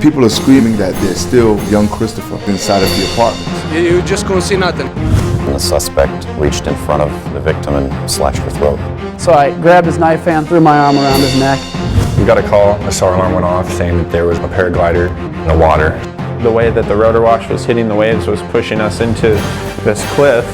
People are screaming that there's still young Christopher inside of the apartment. You just couldn't see nothing. And the suspect reached in front of the victim and slashed her throat. So I grabbed his knife and threw my arm around his neck. We got a call, a SAR alarm went off saying that there was a paraglider in the water. The way that the rotor wash was hitting the waves was pushing us into this cliff.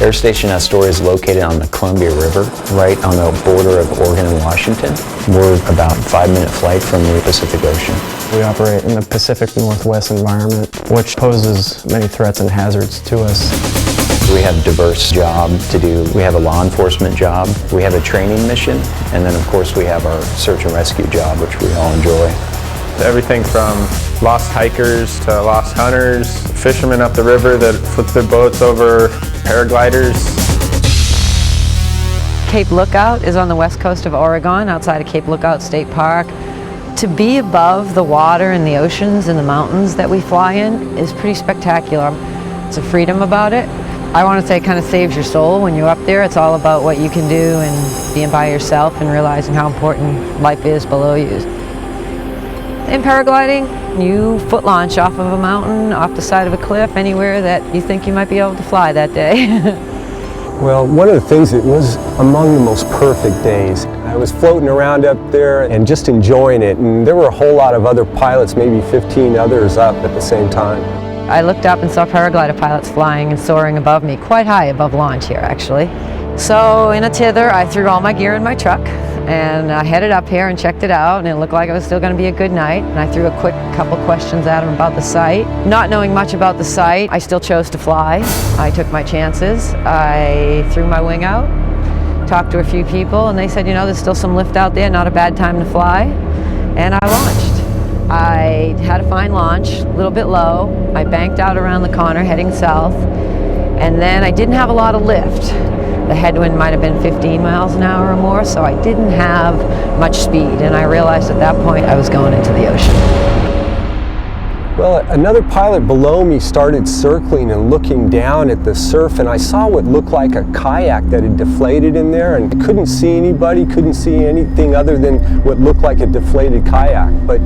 Air Station Astoria is located on the Columbia River, right on the border of Oregon and Washington. We're about a 5-minute flight from the Pacific Ocean. We operate in the Pacific Northwest environment, which poses many threats and hazards to us. We have a diverse job to do. We have a law enforcement job, we have a training mission, and then of course we have our search and rescue job, which we all enjoy. Everything from lost hikers to lost hunters, fishermen up the river that flip their boats over paragliders. Cape Lookout is on the west coast of Oregon, outside of Cape Lookout State Park. To be above the water and the oceans and the mountains that we fly in is pretty spectacular. It's a freedom about it. I want to say it kind of saves your soul when you're up there. It's all about what you can do and being by yourself and realizing how important life is below you. In paragliding, you foot launch off of a mountain, off the side of a cliff, anywhere that you think you might be able to fly that day. Well, one of the things, it was among the most perfect days. I was floating around up there and just enjoying it, and there were a whole lot of other pilots, maybe 15 others up at the same time. I looked up and saw paraglider pilots flying and soaring above me, quite high above launch here actually. So in a tither, I threw all my gear in my truck and I headed up here and checked it out, and it looked like it was still going to be a good night. And I threw a quick couple questions at him about the site. Not knowing much about the site, I still chose to fly. I took my chances. I threw my wing out, talked to a few people, and they said, you know, there's still some lift out there, not a bad time to fly. And I launched. I had a fine launch, a little bit low. I banked out around the corner heading south, and then I didn't have a lot of lift. The headwind might have been 15 miles an hour or more, so I didn't have much speed, and I realized at that point I was going into the ocean. Well, another pilot below me started circling and looking down at the surf, and I saw what looked like a kayak that had deflated in there, and I couldn't see anybody, couldn't see anything other than what looked like a deflated kayak. But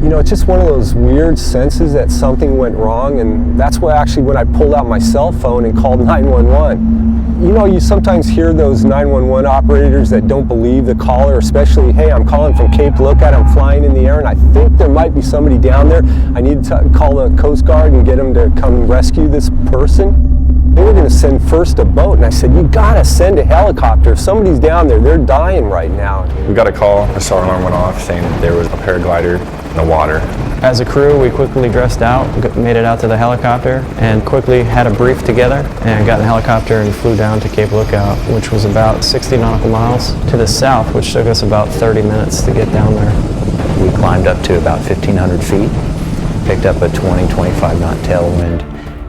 you know, it's just one of those weird senses that something went wrong, and that's why actually when I pulled out my cell phone and called 911. You know, you sometimes hear those 911 operators that don't believe the caller, especially, hey, I'm calling from Cape Lookout, I'm flying in the air, and I think there might be somebody down there. I need to call the Coast Guard and get them to come rescue this person. They were going to send first a boat, and I said, you gotta send a helicopter. If somebody's down there, they're dying right now. We got a call, a SAR alarm went off saying that there was a paraglider in the water. As a crew, we quickly dressed out, made it out to the helicopter, and quickly had a brief together, and got in the helicopter and flew down to Cape Lookout, which was about 60 nautical miles to the south, which took us about 30 minutes to get down there. We climbed up to about 1,500 feet, picked up a 20-25 knot tailwind,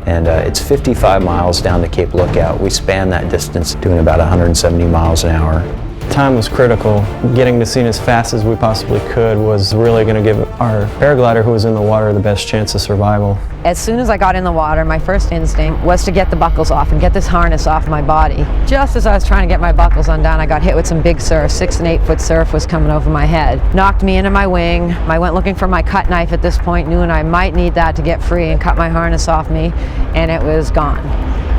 and it's 55 miles down to Cape Lookout. We spanned that distance doing about 170 miles an hour. Time was critical. Getting to scene as fast as we possibly could was really going to give our paraglider who was in the water the best chance of survival. As soon as I got in the water, my first instinct was to get the buckles off and get this harness off my body. Just as I was trying to get my buckles undone, I got hit with some big surf. 6- and 8-foot surf was coming over my head. Knocked me into my wing. I went looking for my cut knife at this point, knew I might need that to get free and cut my harness off me, and it was gone.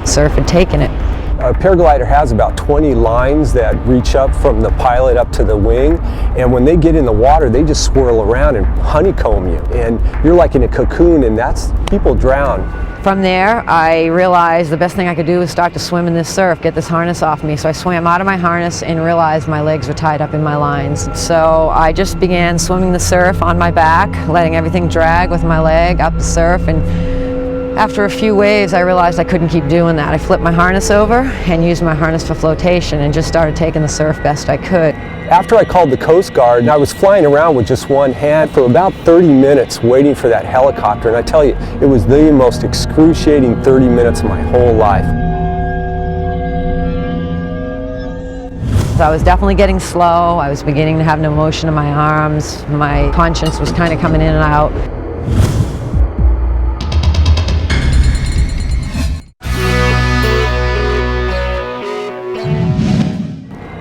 Surf had taken it. A paraglider has about 20 lines that reach up from the pilot up to the wing, and when they get in the water, they just swirl around and honeycomb you, and you're like in a cocoon, and that's, people drown. From there, I realized the best thing I could do was start to swim in this surf, get this harness off me. So I swam out of my harness and realized my legs were tied up in my lines. So I just began swimming the surf on my back, letting everything drag with my leg up the surf, and after a few waves, I realized I couldn't keep doing that. I flipped my harness over and used my harness for flotation and just started taking the surf best I could. After I called the Coast Guard, I was flying around with just one hand for about 30 minutes waiting for that helicopter, and I tell you, it was the most excruciating 30 minutes of my whole life. So I was definitely getting slow. I was beginning to have no motion in my arms. My conscience was kind of coming in and out.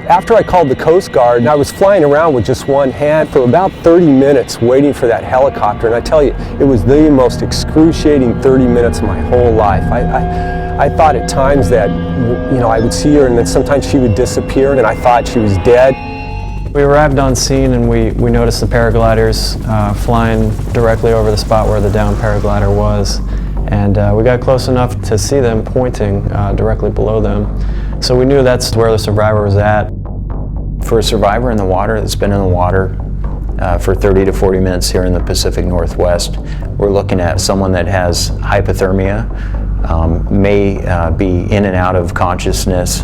After I called the Coast Guard, I was flying around with just one hand for about 30 minutes waiting for that helicopter, and I tell you, it was the most excruciating 30 minutes of my whole life. I thought at times that, you know, I would see her and then sometimes she would disappear and I thought she was dead. We arrived on scene and we noticed the paragliders flying directly over the spot where the downed paraglider was. And we got close enough to see them pointing directly below them. So we knew that's where the survivor was at. For a survivor in the water that's been in the water for 30 to 40 minutes here in the Pacific Northwest, we're looking at someone that has hypothermia, may be in and out of consciousness,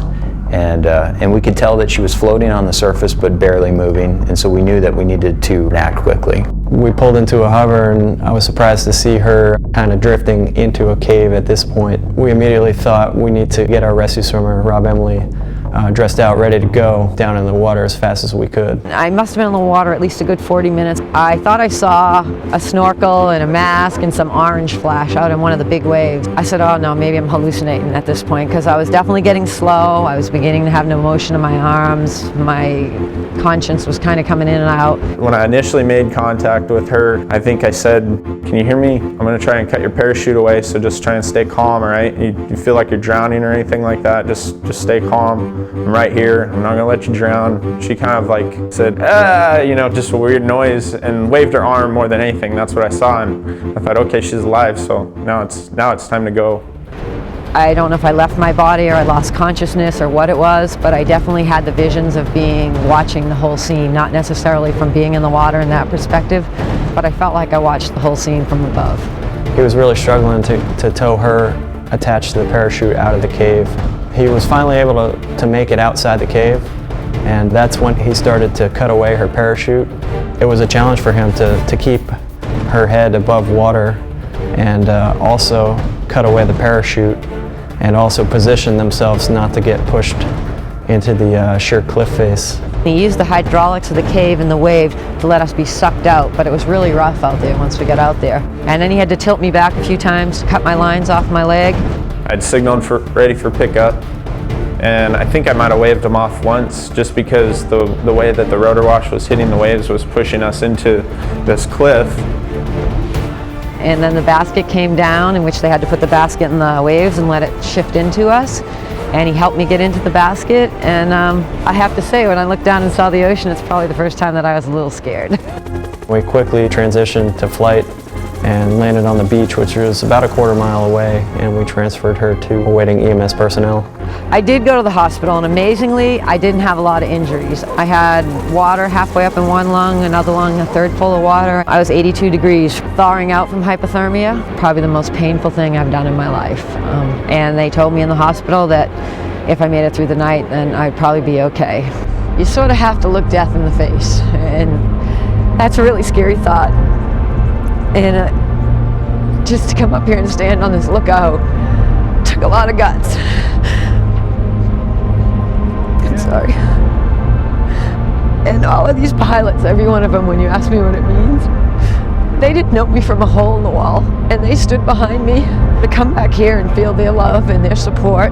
and we could tell that she was floating on the surface but barely moving, and so we knew that we needed to act quickly. We pulled into a hover and I was surprised to see her kind of drifting into a cave at this point. We immediately thought we need to get our rescue swimmer, Rob Emily, dressed out, ready to go down in the water as fast as we could. I must have been in the water at least a good 40 minutes. I thought I saw a snorkel and a mask and some orange flash out in one of the big waves. I said, oh no, maybe I'm hallucinating at this point, because I was definitely getting slow. I was beginning to have no motion in my arms. My conscience was kind of coming in and out. When I initially made contact with her, I think I said, can you hear me? I'm going to try and cut your parachute away, so just try and stay calm, all right? You feel like you're drowning or anything like that, just stay calm. I'm right here, I'm not gonna let you drown. She kind of like said, you know, just a weird noise and waved her arm more than anything. That's what I saw, and I thought, okay, she's alive, so now it's time to go. I don't know if I left my body or I lost consciousness or what it was, but I definitely had the visions of watching the whole scene, not necessarily from being in the water in that perspective, but I felt like I watched the whole scene from above. He was really struggling to tow her attached to the parachute out of the cave. He was finally able to make it outside the cave, and that's when he started to cut away her parachute. It was a challenge for him to keep her head above water and also cut away the parachute and also position themselves not to get pushed into the sheer cliff face. He used the hydraulics of the cave and the wave to let us be sucked out, but it was really rough out there once we got out there. And then he had to tilt me back a few times, cut my lines off my leg. I'd signaled ready for pickup, and I think I might have waved him off once just because the way that the rotor wash was hitting the waves was pushing us into this cliff. And then the basket came down, in which they had to put the basket in the waves and let it shift into us. And he helped me get into the basket, and I have to say, when I looked down and saw the ocean, it's probably the first time that I was a little scared. We quickly transitioned to flight and landed on the beach, which was about a quarter mile away, and we transferred her to awaiting EMS personnel. I did go to the hospital, and amazingly, I didn't have a lot of injuries. I had water halfway up in one lung, another lung, a third full of water. I was 82 degrees, thawing out from hypothermia, probably the most painful thing I've done in my life. And they told me in the hospital that if I made it through the night, then I'd probably be okay. You sort of have to look death in the face, and that's a really scary thought. And just to come up here and stand on this lookout took a lot of guts. I'm sorry. And all of these pilots, every one of them, when you ask me what it means, they didn't know me from a hole in the wall, and they stood behind me to come back here and feel their love and their support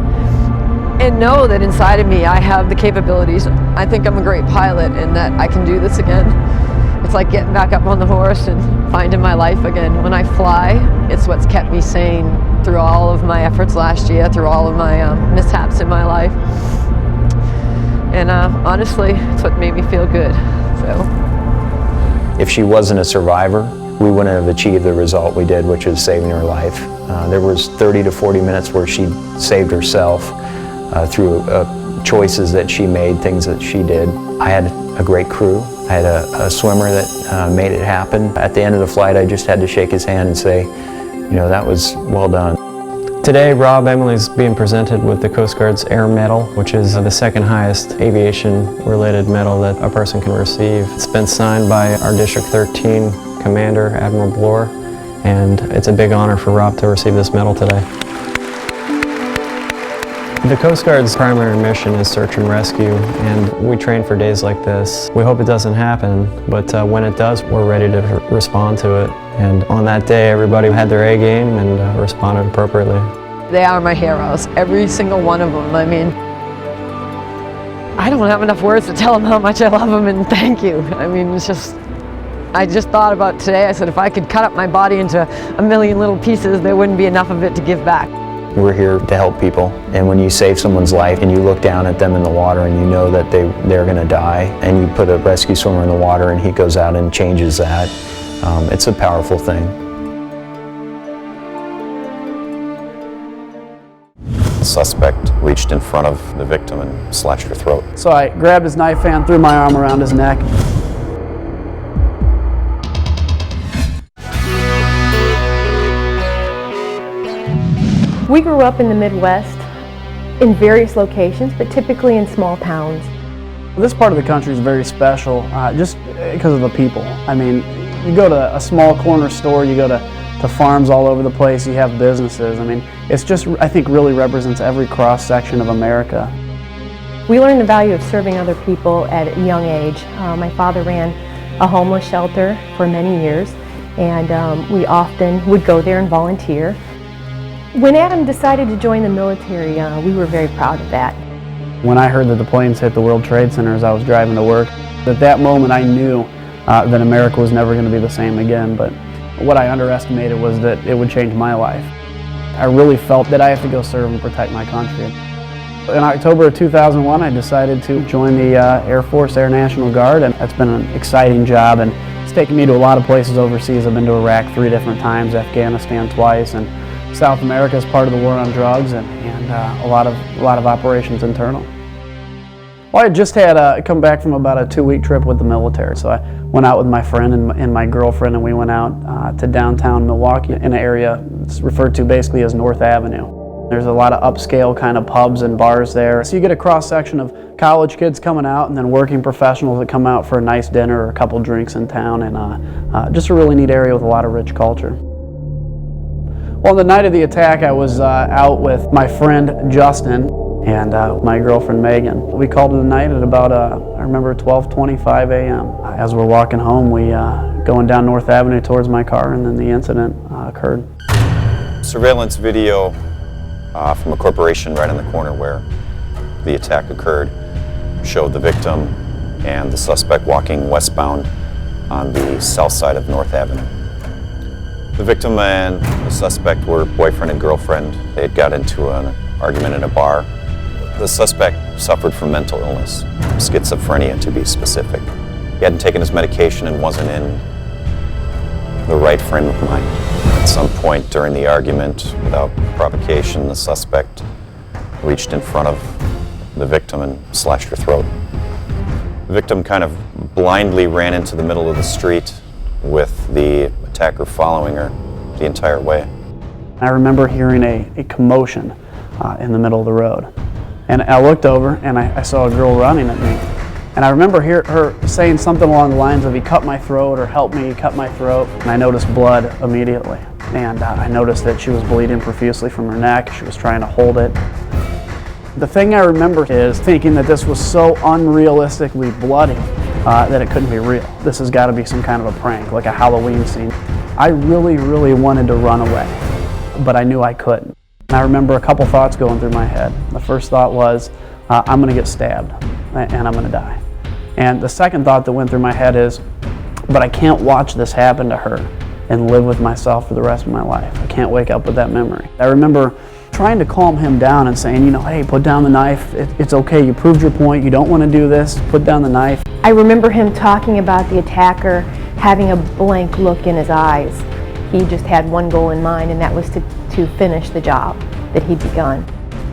and know that inside of me I have the capabilities. I think I'm a great pilot and that I can do this again. It's like getting back up on the horse and finding my life again. When I fly, it's what's kept me sane through all of my efforts last year, through all of my mishaps in my life. And honestly, it's what made me feel good. So, if she wasn't a survivor, we wouldn't have achieved the result we did, which was saving her life. There was 30 to 40 minutes where she saved herself through choices that she made, things that she did. I had a great crew. I had a swimmer that made it happen. At the end of the flight, I just had to shake his hand and say, you know, that was well done. Today, Rob Emily is being presented with the Coast Guard's Air Medal, which is the second highest aviation-related medal that a person can receive. It's been signed by our District 13 Commander, Admiral Bloor, and it's a big honor for Rob to receive this medal today. The Coast Guard's primary mission is search and rescue, and we train for days like this. We hope it doesn't happen, but when it does, we're ready to respond to it. And on that day, everybody had their A game and responded appropriately. They are my heroes, every single one of them. I mean, I don't have enough words to tell them how much I love them and thank you. I mean, it's just, I just thought about today, I said if I could cut up my body into a million little pieces, there wouldn't be enough of it to give back. We're here to help people, and when you save someone's life and you look down at them in the water and you know that they're going to die, and you put a rescue swimmer in the water and he goes out and changes that, it's a powerful thing. The suspect reached in front of the victim and slashed her throat. So I grabbed his knife and threw my arm around his neck. We grew up in the Midwest in various locations, but typically in small towns. This part of the country is very special just because of the people. I mean, you go to a small corner store, you go to farms all over the place, you have businesses. I mean, it's just, I think, really represents every cross-section of America. We learned the value of serving other people at a young age. My father ran a homeless shelter for many years, and we often would go there and volunteer. When Adam decided to join the military, we were very proud of that. When I heard that the planes hit the World Trade Center as I was driving to work, at that moment I knew that America was never going to be the same again, but what I underestimated was that it would change my life. I really felt that I have to go serve and protect my country. In October of 2001, I decided to join the Air Force Air National Guard, and that's been an exciting job, and it's taken me to a lot of places overseas. I've been to Iraq 3 different times, Afghanistan twice, and South America is part of the war on drugs, and a lot of operations internal. Well, I just had come back from about a 2-week trip with the military, so I went out with my friend and my girlfriend, and we went out to downtown Milwaukee in an area that's referred to basically as North Avenue. There's a lot of upscale kind of pubs and bars there, so you get a cross-section of college kids coming out and then working professionals that come out for a nice dinner or a couple drinks in town, and just a really neat area with a lot of rich culture. Well, the night of the attack, I was out with my friend Justin and my girlfriend Megan. We called it a night at about, I remember, 12:25 a.m. As we're walking home, we going down North Avenue towards my car, and then the incident occurred. Surveillance video from a corporation right in the corner where the attack occurred showed the victim and the suspect walking westbound on the south side of North Avenue. The victim and the suspect were boyfriend and girlfriend. They had got into an argument in a bar. The suspect suffered from mental illness, schizophrenia to be specific. He hadn't taken his medication and wasn't in the right frame of mind. At some point during the argument, without provocation, the suspect reached in front of the victim and slashed her throat. The victim kind of blindly ran into the middle of the street with the attacker following her the entire way. I remember hearing a commotion in the middle of the road. And I looked over and I saw a girl running at me. And I remember her saying something along the lines of, "He cut my throat," or "Help me, he cut my throat." And I noticed blood immediately. And I noticed that she was bleeding profusely from her neck. She was trying to hold it. The thing I remember is thinking that this was so unrealistically bloody that it couldn't be real. This has got to be some kind of a prank, like a Halloween scene. I really, really wanted to run away, but I knew I couldn't. And I remember a couple thoughts going through my head. The first thought was, I'm going to get stabbed, and I'm going to die. And the second thought that went through my head is, but I can't watch this happen to her and live with myself for the rest of my life. I can't wake up with that memory. I remember trying to calm him down and saying, hey, put down the knife. It's okay, you proved your point. You don't want to do this. Put down the knife. I remember him talking about the attacker having a blank look in his eyes. He just had one goal in mind, and that was to finish the job that he'd begun.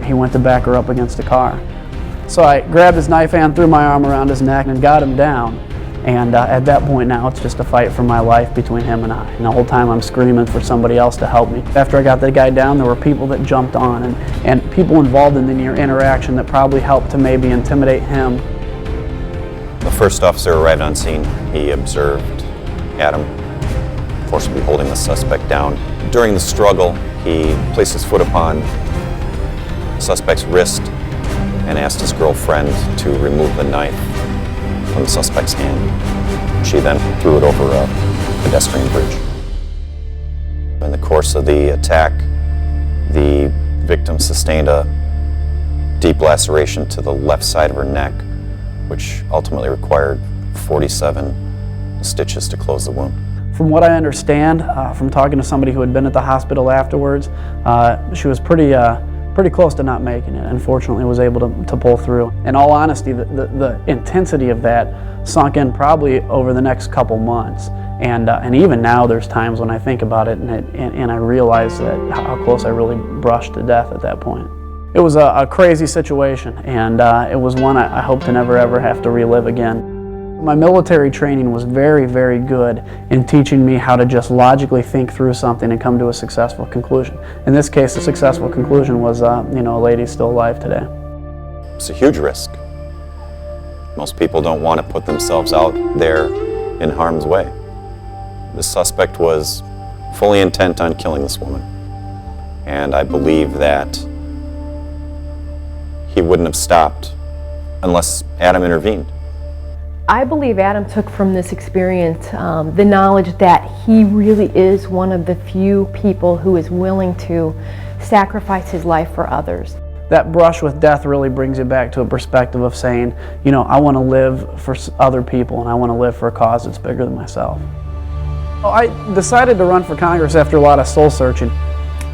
He went to back her up against a car. So I grabbed his knife and threw my arm around his neck and got him down. And at that point now, it's just a fight for my life between him and I. And the whole time I'm screaming for somebody else to help me. After I got the guy down, there were people that jumped on and people involved in the near interaction that probably helped to maybe intimidate him. The first officer arrived on scene. He observed Adam forcibly holding the suspect down. During the struggle, he placed his foot upon suspect's wrist and asked his girlfriend to remove the knife from the suspect's hand. She then threw it over a pedestrian bridge. In the course of the attack, the victim sustained a deep laceration to the left side of her neck, which ultimately required 47 stitches to close the wound. From what I understand, from talking to somebody who had been at the hospital afterwards, she was pretty close to not making it. Unfortunately, was able to pull through. In all honesty, the intensity of that sunk in probably over the next couple months. And even now, there's times when I think about it and I realize that how close I really brushed to death at that point. It was a crazy situation, and it was one I hope to never ever have to relive again. My military training was very, very good in teaching me how to just logically think through something and come to a successful conclusion. In this case, the successful conclusion was, a lady's still alive today. It's a huge risk. Most people don't want to put themselves out there in harm's way. The suspect was fully intent on killing this woman, and I believe that he wouldn't have stopped unless Adam intervened. I believe Adam took from this experience the knowledge that he really is one of the few people who is willing to sacrifice his life for others. That brush with death really brings you back to a perspective of saying, I want to live for other people and I want to live for a cause that's bigger than myself. I decided to run for Congress after a lot of soul searching.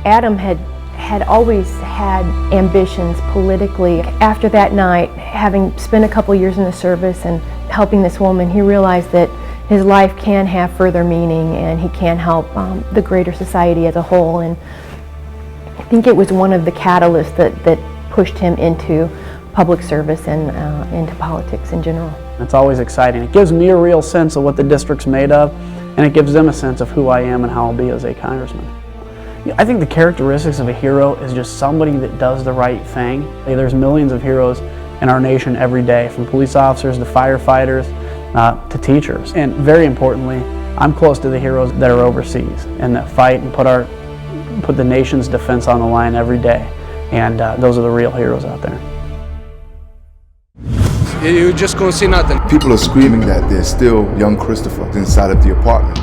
Adam had always had ambitions politically. After that night, having spent a couple years in the service and helping this woman, he realized that his life can have further meaning and he can help the greater society as a whole. And I think it was one of the catalysts that pushed him into public service and into politics in general. It's always exciting. It gives me a real sense of what the district's made of, and it gives them a sense of who I am and how I'll be as a congressman. I think the characteristics of a hero is just somebody that does the right thing. There's millions of heroes in our nation every day, from police officers to firefighters to teachers. And very importantly, I'm close to the heroes that are overseas and that fight and put the nation's defense on the line every day. And those are the real heroes out there. You just couldn't see nothing. People are screaming that there's still young Christopher inside of the apartment.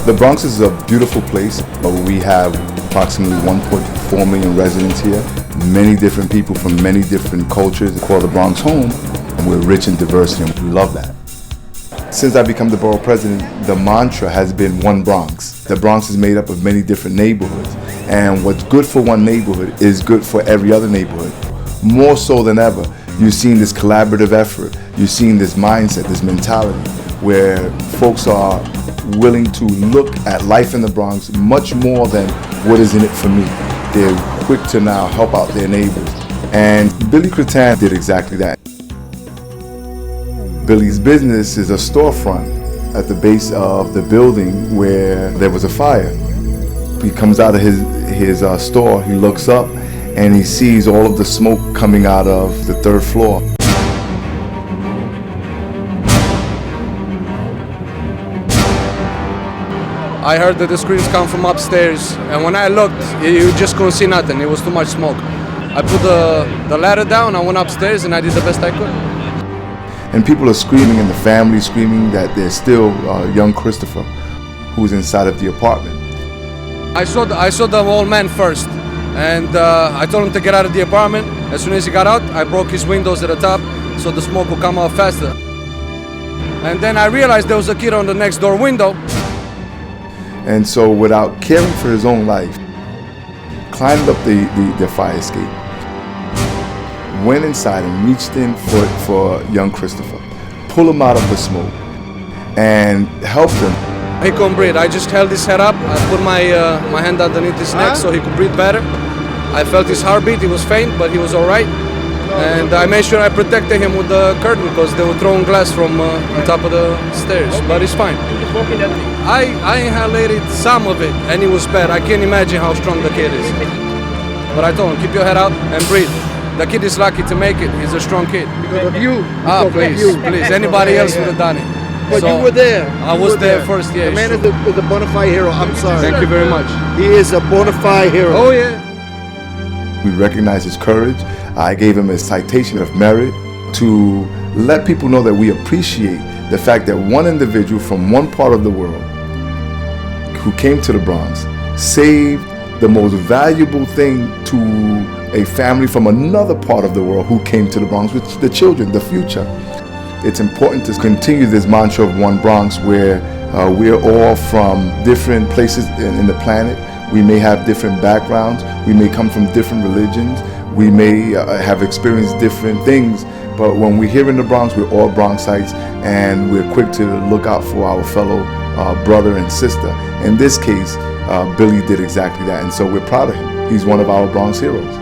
The Bronx is a beautiful place, but we have approximately 1.4 million residents here. Many different people from many different cultures call the Bronx home, and we're rich in diversity, and we love that. Since I become the borough president, the mantra has been one Bronx. The Bronx is made up of many different neighborhoods, and what's good for one neighborhood is good for every other neighborhood. More so than ever, you've seen this collaborative effort, you've seen this mindset, this mentality, where folks are willing to look at life in the Bronx much more than what is in it for me. They're quick to now help out their neighbors. And Billy Cretan did exactly that. Billy's business is a storefront at the base of the building where there was a fire. He comes out of his store, he looks up, and he sees all of the smoke coming out of the third floor. I heard that the screams come from upstairs, and when I looked, you just couldn't see nothing. It was too much smoke. I put the ladder down, I went upstairs, and I did the best I could. And people are screaming, and the family screaming that there's still young Christopher who's inside of the apartment. I saw the old man first, and I told him to get out of the apartment. As soon as he got out, I broke his windows at the top so the smoke would come out faster. And then I realized there was a kid on the next door window. And so, without caring for his own life, climbed up the fire escape, went inside and reached in for young Christopher, pulled him out of the smoke, and helped him. He couldn't breathe. I just held his head up. I put my hand underneath his neck so he could breathe better. I felt his heartbeat. He was faint, but he was all right. And I made sure I protected him with the curtain because they were throwing glass from on top of the stairs, but it's fine. I inhalated some of it and it was bad. I can't imagine how strong the kid is. But I told him, keep your head out and breathe. The kid is lucky to make it. He's a strong kid. Because of you. Please. Anybody else would have done it. But So, you were there. I was there first, yeah. The man is a bona fide hero. I'm sorry. Thank you very much. He is a bona fide hero. Oh, yeah. We recognize his courage. I gave him a citation of merit to let people know that we appreciate the fact that one individual from one part of the world who came to the Bronx saved the most valuable thing to a family from another part of the world who came to the Bronx, which is the children, the future. It's important to continue this mantra of One Bronx, where we're all from different places in the planet. We may have different backgrounds. We may come from different religions. We may have experienced different things. But when we're here in the Bronx, we're all Bronxites, and we're quick to look out for our fellow brother and sister. In this case, Billy did exactly that, and so we're proud of him. He's one of our Bronx heroes.